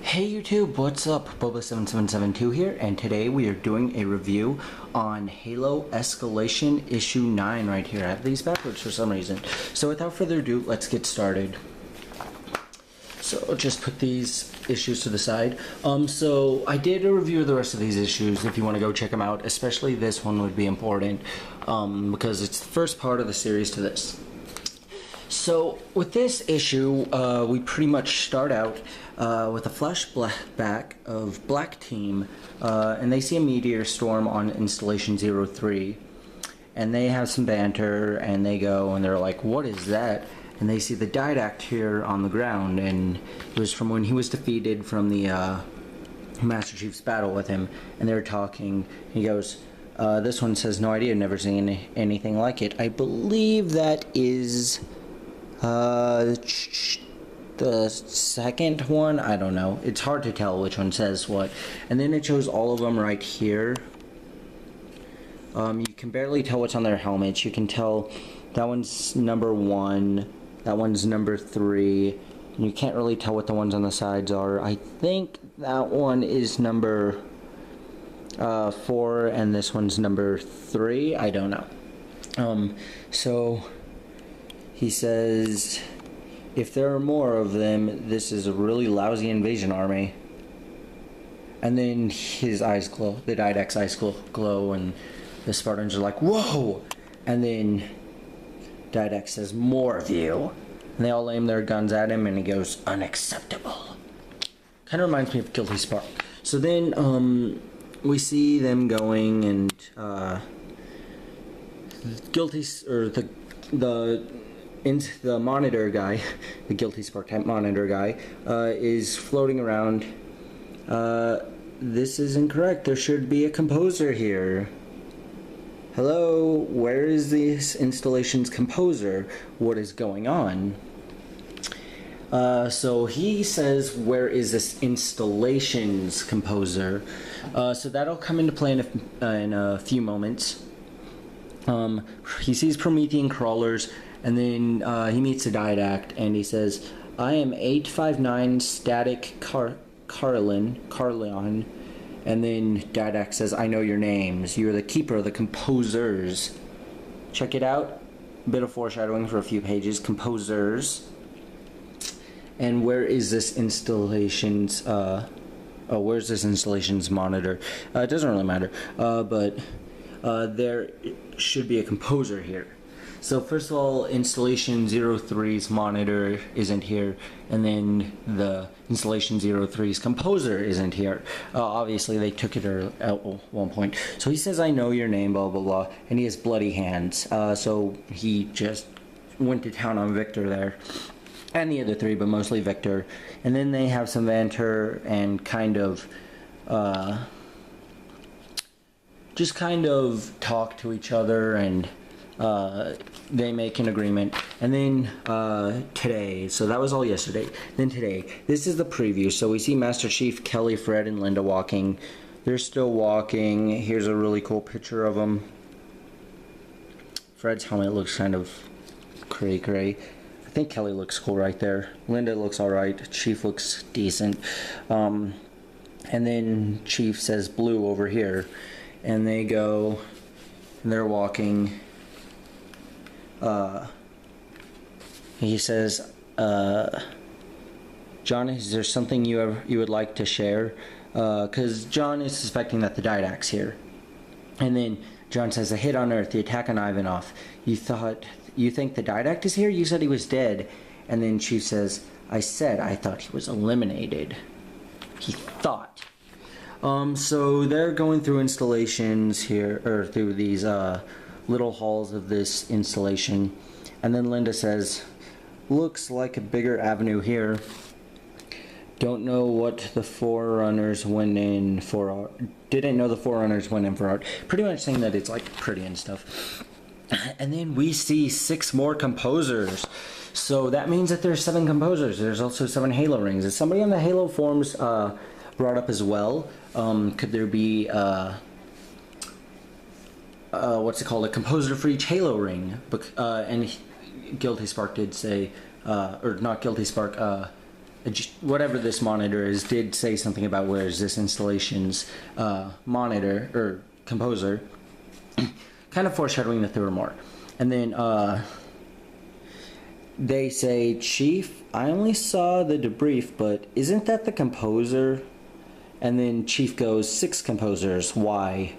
Hey YouTube, what's up? Boba7772 here, and today we are doing a review on Halo Escalation Issue 9 right here. I have these backwards for some reason. So without further ado, let's get started. So I'll just put these issues to the side. So I did a review of the rest of these issues if you want to go check them out. Especially this one would be important because it's the first part of the series to this. So with this issue, we pretty much start out with a flashback of Black Team, and they see a meteor storm on Installation 03, and they have some banter, and they go, and they're like, what is that? And they see the Didact here on the ground, and it was from when he was defeated from the Master Chief's battle with him, and they're talking. He goes, this one says, no idea, never seen anything like it. I believe that is the second one. I don't know, it's hard to tell which one says what. And then it shows all of them right here. You can barely tell what's on their helmets. You can tell that one's number 1, that one's number 3, and you can't really tell what the ones on the sides are. I think that one is number 4 and this one's number 3. I don't know. So he says, if there are more of them, this is a really lousy invasion army. And then his eyes glow, the Didact's eyes glow, and the Spartans are like, whoa! And then Didact says, more of you. And they all aim their guns at him, and he goes, unacceptable. Kind of reminds me of Guilty Spark. So then, we see them going, and, the monitor guy, the Guilty Spark type monitor guy, is floating around. This is incorrect. There should be a composer here. Hello, where is this installation's composer? What is going on? So he says, where is this installation's composer? So that'll come into play in a few moments. He sees Promethean crawlers, and then he meets a Didact, and he says, I am 859 Static Carlion. And then Didact says, I know your names. You're the keeper of the composers. Check it out. A bit of foreshadowing for a few pages. Composers. And where is this installation's where's this installation's monitor? It doesn't really matter. But there should be a composer here. So first of all, Installation 03's monitor isn't here, and then the Installation 03's composer isn't here. Obviously they took it at one point. So he says, I know your name, blah blah blah, and he has bloody hands. So he just went to town on Victor there, and the other 3, but mostly Victor. And then they have some banter and just kind of talk to each other, and they make an agreement. And then today, so that was all yesterday. Then today, this is the preview. So we see Master Chief, Kelly, Fred, and Linda walking. They're still walking. Here's a really cool picture of them. Fred's helmet looks kind of cray. I think Kelly looks cool right there. Linda looks alright. Chief looks decent. And then Chief says blue over here. And they go, and they're walking. He says, John, is there something you would like to share? Because John is suspecting that the Didact's here. And then John says, a hit on Earth, the attack on Ivanov. You think the Didact is here? You said he was dead. And then Chief says, I thought he was eliminated. He thought. So they're going through installations here, or through these little halls of this installation, and then Linda says, looks like a bigger avenue here. Don't know what the Forerunners went in for. Didn't know the Forerunners went in for art. Pretty much saying that it's like pretty and stuff. And then we see 6 more composers. So that means that there's 7 composers. There's also 7 Halo rings. Is somebody on the Halo forums brought up as well? Could there be what's it called, a composer for each Halo ring? And Guilty Spark did say, or not Guilty Spark, whatever this monitor is, did say something about where is this installation's monitor or composer, kind of foreshadowing that there were more. And then they say, Chief, I only saw the debrief, but isn't that the composer? And then Chief goes, 6 composers, why?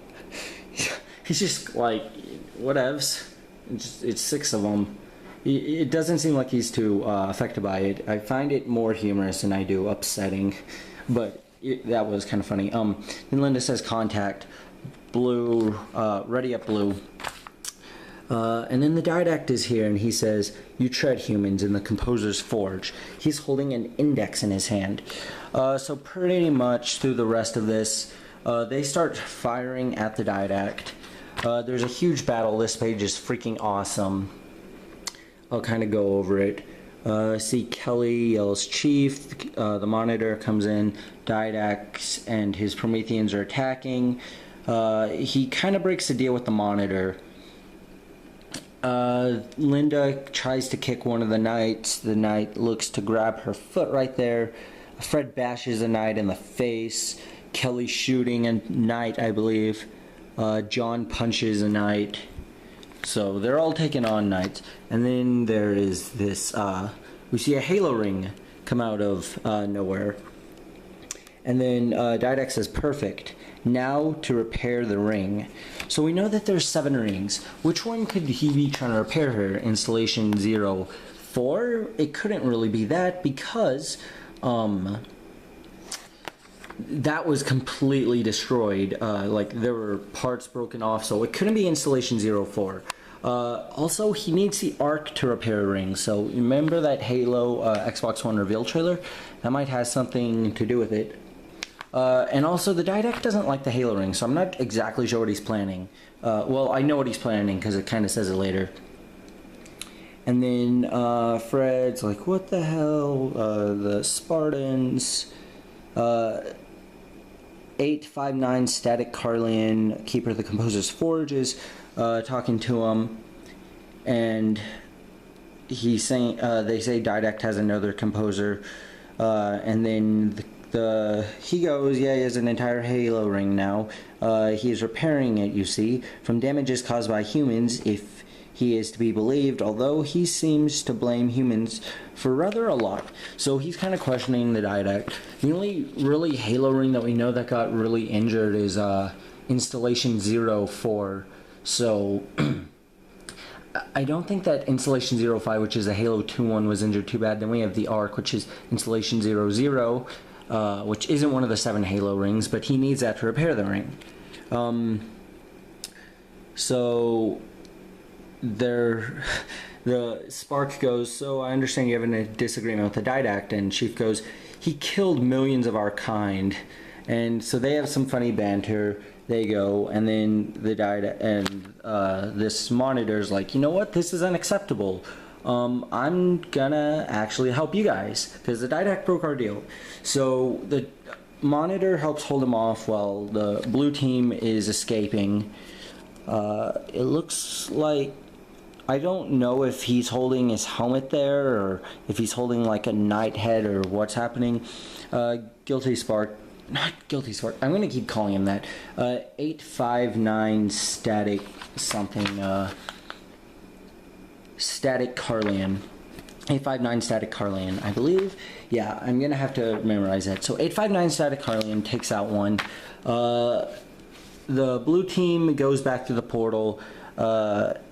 He's just like, whatevs. It's 6 of them. It doesn't seem like he's too affected by it. I find it more humorous than I do upsetting, but that was kind of funny. Then Linda says, contact, Blue, ready up, Blue. And then the Didact is here, and he says, you tread humans in the composer's forge. He's holding an index in his hand. So pretty much through the rest of this, they start firing at the Didact. There's a huge battle. This page is freaking awesome. I'll kind of go over it. See Kelly yells Chief, the monitor comes in, Didact and his Prometheans are attacking. He kind of breaks the deal with the monitor. Linda tries to kick one of the knights. The knight looks to grab her foot right there. Fred bashes a knight in the face. Kelly shooting a knight, I believe. John punches a knight. So they're all taking on knights. And then there is this, we see a halo ring come out of nowhere. And then Didact says, perfect. Now to repair the ring. So we know that there's 7 rings. Which one could he be trying to repair here? Installation 04? It couldn't really be that because that was completely destroyed. Like there were parts broken off, so it couldn't be installation 04. Also, he needs the Arc to repair a ring. So remember that Halo Xbox One reveal trailer? That might have something to do with it. And also, the Didact doesn't like the Halo ring, so I'm not exactly sure what he's planning. Well, I know what he's planning because it kind of says it later. And then Fred's like, what the hell? The Spartans. 859 Static Carlian, Keeper of the Composer's Forge, is talking to him. And he's saying, they say Didact has another composer. And then he goes, yeah, he has an entire Halo ring now. He is repairing it, you see, from damages caused by humans, if he is to be believed, although he seems to blame humans for rather a lot. So he's kind of questioning the Didact. The only really Halo ring that we know that got really injured is Installation 04. So I don't think that Installation 05, which is a Halo 2 one, was injured too bad. Then we have the Arc, which is Installation 00. Which isn't one of the 7 Halo rings, but he needs that to repair the ring. So the Spark goes, so I understand you have a disagreement with the Didact, and Chief goes, he killed millions of our kind. And so they have some funny banter. They go, and then the Didact and this monitor's like, you know what, this is unacceptable. I'm gonna actually help you guys because the Didact broke our deal. So the monitor helps hold him off while the blue team is escaping. It looks like, I don't know if he's holding his helmet there or if he's holding like a knight head or what's happening. Guilty Spark, not Guilty Spark, I'm gonna keep calling him that. 859 Static something, Static Carlian. 859 Static Carlian, I believe. Yeah, I'm gonna have to memorize that. So 859 Static Carlian takes out one. The blue team goes back to the portal.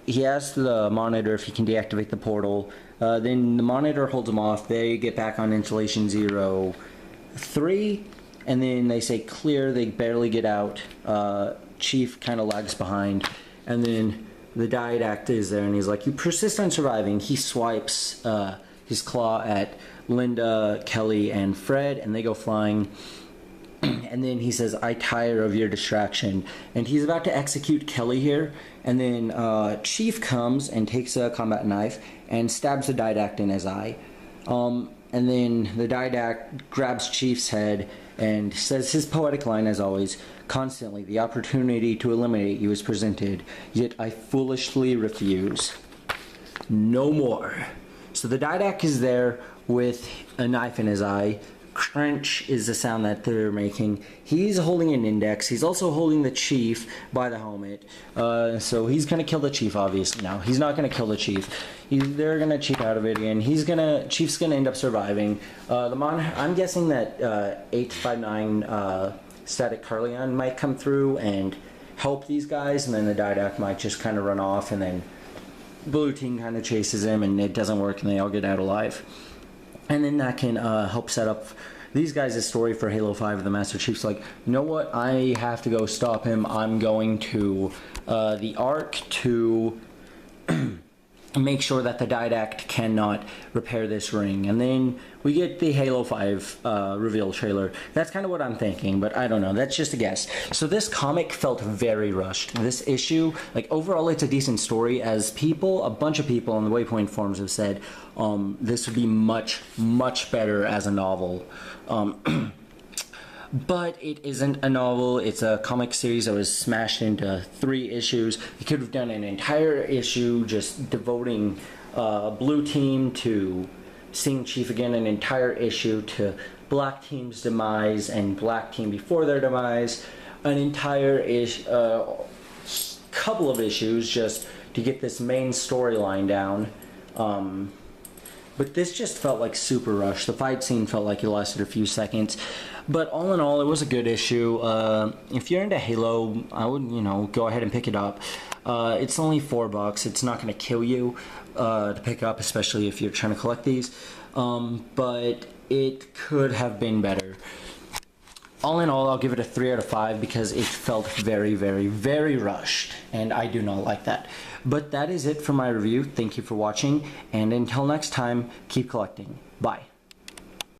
He asks the monitor if he can deactivate the portal. Then the monitor holds him off. They get back on installation 03. And then they say clear. They barely get out. Chief kind of lags behind. And then the Didact is there, and he's like, you persist on surviving. He swipes his claw at Linda, Kelly, and Fred, and they go flying. And then he says, I tire of your distraction. And he's about to execute Kelly here. And then Chief comes and takes a combat knife and stabs the Didact in his eye. And then the Didact grabs Chief's head and says his poetic line, as always, constantly, the opportunity to eliminate you is presented, yet I foolishly refuse. No more. So the Didact is there with a knife in his eye. Crunch is the sound that they're making. He's holding an index. He's also holding the chief by the helmet. So he's gonna kill the chief, obviously. Now he's not gonna kill the chief. They're gonna cheat out of it again. Chief's gonna end up surviving. I'm guessing that 859 Static Carleon might come through and help these guys, and then the Didact might just kind of run off, and then blue team kind of chases him, and it doesn't work, and they all get out alive. And then that can help set up these guys' story for Halo 5. The Master Chief's like, you know what, I have to go stop him. I'm going to the Ark to make sure that the Didact cannot repair this ring. And then we get the Halo 5 reveal trailer. That's kind of what I'm thinking, but I don't know. That's just a guess. So this comic felt very rushed. This issue, like, overall it's a decent story. As a bunch of people on the Waypoint forums have said, this would be much, much better as a novel. But it isn't a novel. It's a comic series that was smashed into 3 issues. You could have done an entire issue just devoting blue team to seeing Chief again, an entire issue to black team's demise and black team before their demise, an entire couple of issues just to get this main storyline down. But this just felt like super rushed. The fight scene felt like it lasted a few seconds. But all in all, it was a good issue. If you're into Halo, I would, go ahead and pick it up. It's only $4. It's not going to kill you to pick up, especially if you're trying to collect these. But it could have been better. All in all, I'll give it a 3 out of 5 because it felt very, very, very rushed, and I do not like that. But that is it for my review. Thank you for watching, and until next time, keep collecting. Bye.